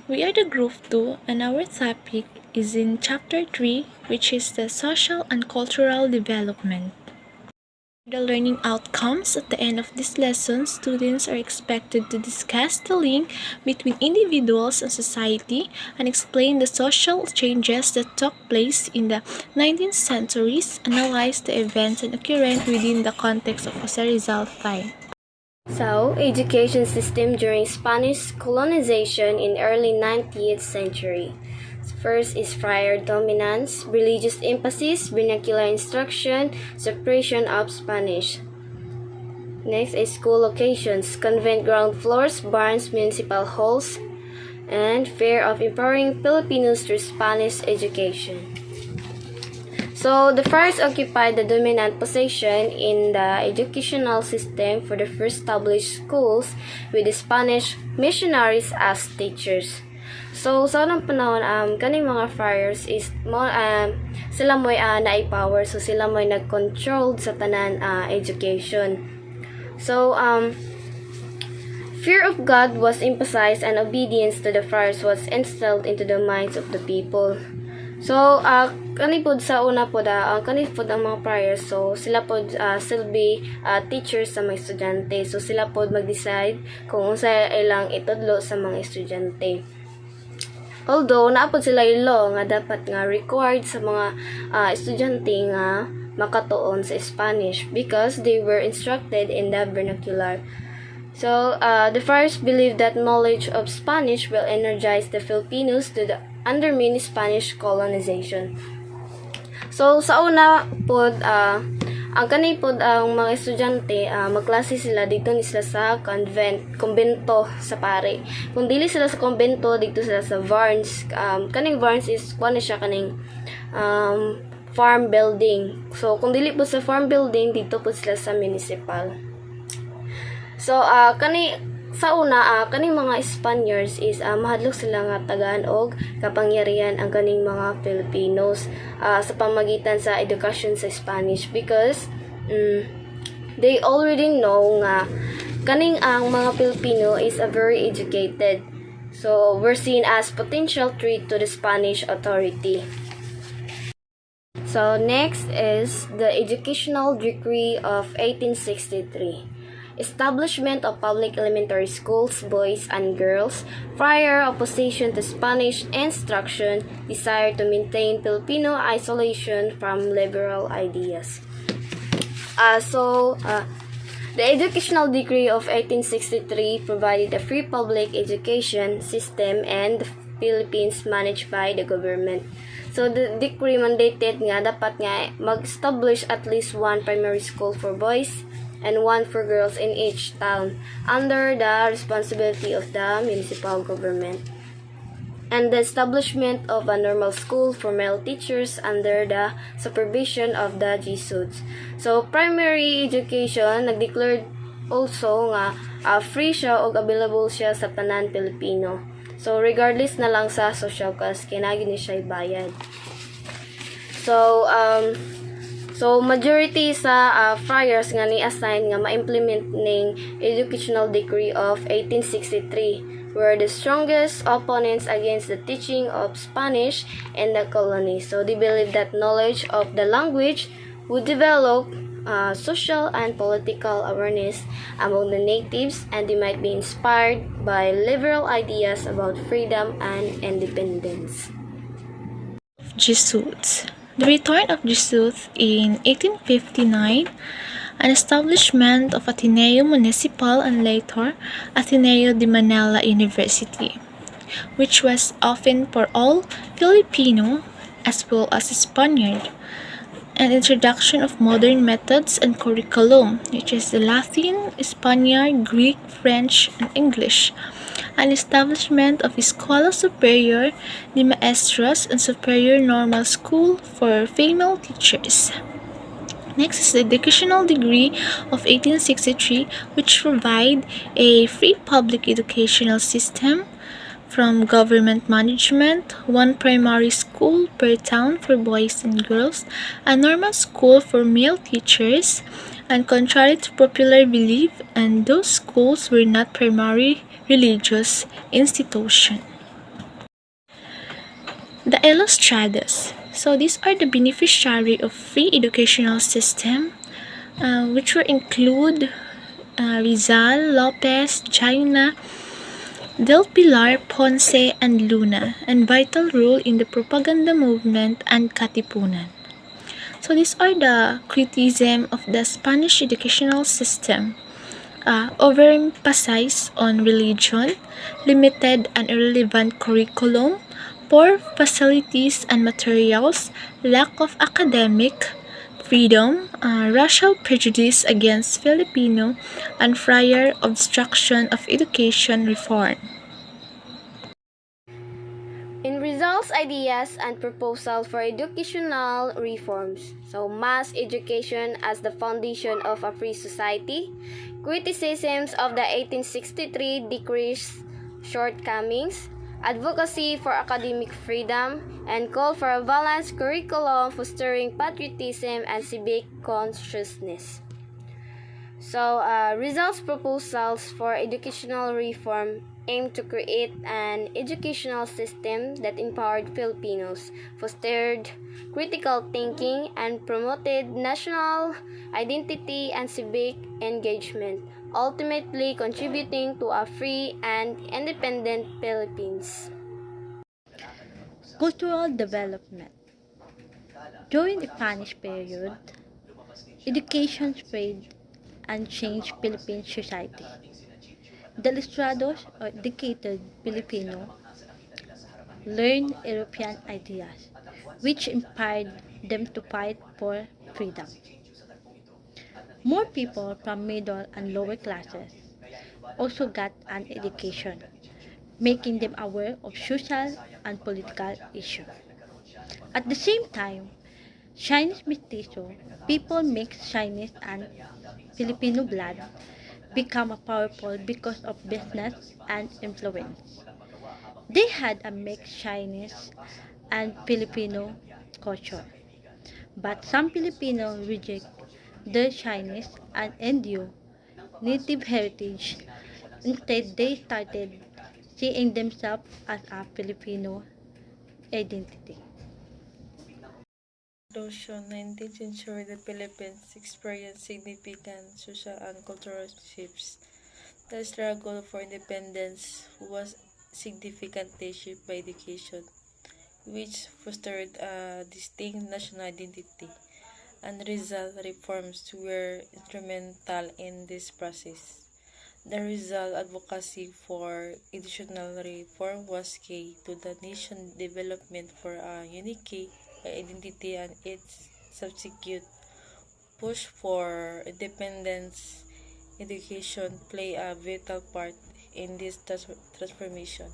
We are the group 2 and our topic is in chapter 3, which is the social and cultural development. The learning outcomes at the end of this lesson, students are expected to discuss the link between individuals and society and explain the social changes that took place in the 19th centuries, analyze the events and occurrence within the context of Jose Rizal's time. So, education system during Spanish colonization in early 19th century. First is friar dominance, religious emphasis, vernacular instruction, suppression of Spanish. Next is school locations, convent ground floors, barns, municipal halls, and fear of empowering Filipinos through Spanish education. So, the friars occupied the dominant position in the educational system for the first established schools with the Spanish missionaries as teachers. So, sa unang panahon, kaning mga friars is, sila mo'y na-power, so sila mo'y nag-controlled sa tanan education. So, fear of God was emphasized and obedience to the friars was instilled into the minds of the people. So, kanipod sa una po kanipod ang mga friars, so sila po silbi teachers sa mga estudyante. So, sila po mag-decide kung unsa ilang itudlo sa mga estudyante. Although, naapod sila yung law nga dapat nga required sa mga estudyante nga makatuon sa Spanish because they were instructed in the vernacular. So, the friars believed that knowledge of Spanish will energize the Filipinos to undermine Spanish colonization. So, sa una po, ang kanipod ang mga estudyante, magklase sila dito ni sila sa kumbento sa pare. Kung dili sila sa kumbento, dito sila sa Varns. Kaning Varns is kuan siya kaning farm building. So, kung dili po sa farm building, dito po sila sa municipal. So, sa una, kaning mga Spaniards is mahadlok sila nga tagaan og kapangyarihan ang kaning mga Filipinos sa pamagitan sa edukasyon sa Spanish because they already know nga kaning ang mga Filipino is a very educated. So, we're seen as potential threat to the Spanish authority. So, next is the Educational Decree of 1863. Establishment of public elementary schools, boys and girls, prior opposition to Spanish instruction, desire to maintain Filipino isolation from liberal ideas. The Educational Decree of 1863 provided a free public education system and the Philippines managed by the government. So, the decree mandated nga dapat nga mag-establish at least one primary school for boys and one for girls in each town under the responsibility of the municipal government. And the establishment of a normal school for male teachers under the supervision of the Jesuits. So, primary education, nag-declared also nga free siya o available siya sa tanan Pilipino. So, regardless na lang sa social class, kinagin ni siya bayad. So, majority sa friars nga ni-assign nga ma-implement ning Educational Decree of 1863 were the strongest opponents against the teaching of Spanish in the colony. So, they believed that knowledge of the language would develop social and political awareness among the natives, and they might be inspired by liberal ideas about freedom and independence. Jesuits. The return of Jesuits in 1859, an establishment of Ateneo Municipal and later Ateneo de Manila University, which was open for all Filipino as well as Spaniard, an introduction of modern methods and curriculum, which is the Latin, Spaniard, Greek, French, and English, an establishment of Escuela Superior de Maestros and Superior Normal School for female teachers. Next is the Educational Decree of 1863, which provide a free public educational system from government management, one primary school per town for boys and girls, a normal school for male teachers, and contrary to popular belief, and those schools were not primary religious institutions. The Ilustrados. So these are the beneficiary of free educational system, which will include Rizal, Lopez, Jaina, Del Pilar, Ponce, and Luna, and vital role in the propaganda movement and Katipunan. So these are the criticism of the Spanish educational system. Overemphasize on religion, limited and irrelevant curriculum, poor facilities and materials, lack of academic freedom, racial prejudice against Filipino, and prior obstruction of education reform. In results, ideas, and proposal for educational reforms. So, mass education as the foundation of a free society, criticisms of the 1863 decree's shortcomings, advocacy for academic freedom, and call for a balanced curriculum fostering patriotism and civic consciousness. So, results proposals for educational reform aim to create an educational system that empowered Filipinos, fostered critical thinking, and promoted national identity and civic engagement, ultimately contributing to a free and independent Philippines. Cultural development. During the Spanish period, education spread and changed Philippine society. The Ilustrados, or educated Filipino, learned European ideas, which inspired them to fight for freedom. More people from middle and lower classes also got an education, making them aware of social and political issues. At the same time, Chinese mestizo, people mixed Chinese and Filipino blood, become powerful because of business and influence. They had a mixed Chinese and Filipino culture, but some Filipinos reject their Chinese and Indio native heritage. Instead, they started seeing themselves as a Filipino identity. Notion 19th century, the Philippines experienced significant social and cultural shifts. The struggle for independence was significantly shaped by education, which fostered a distinct national identity, and Rizal reforms were instrumental in this process. The Rizal advocacy for educational reform was key to the nation's development for a unique identity, and its subsequent push for independence education played a vital part in this transformation.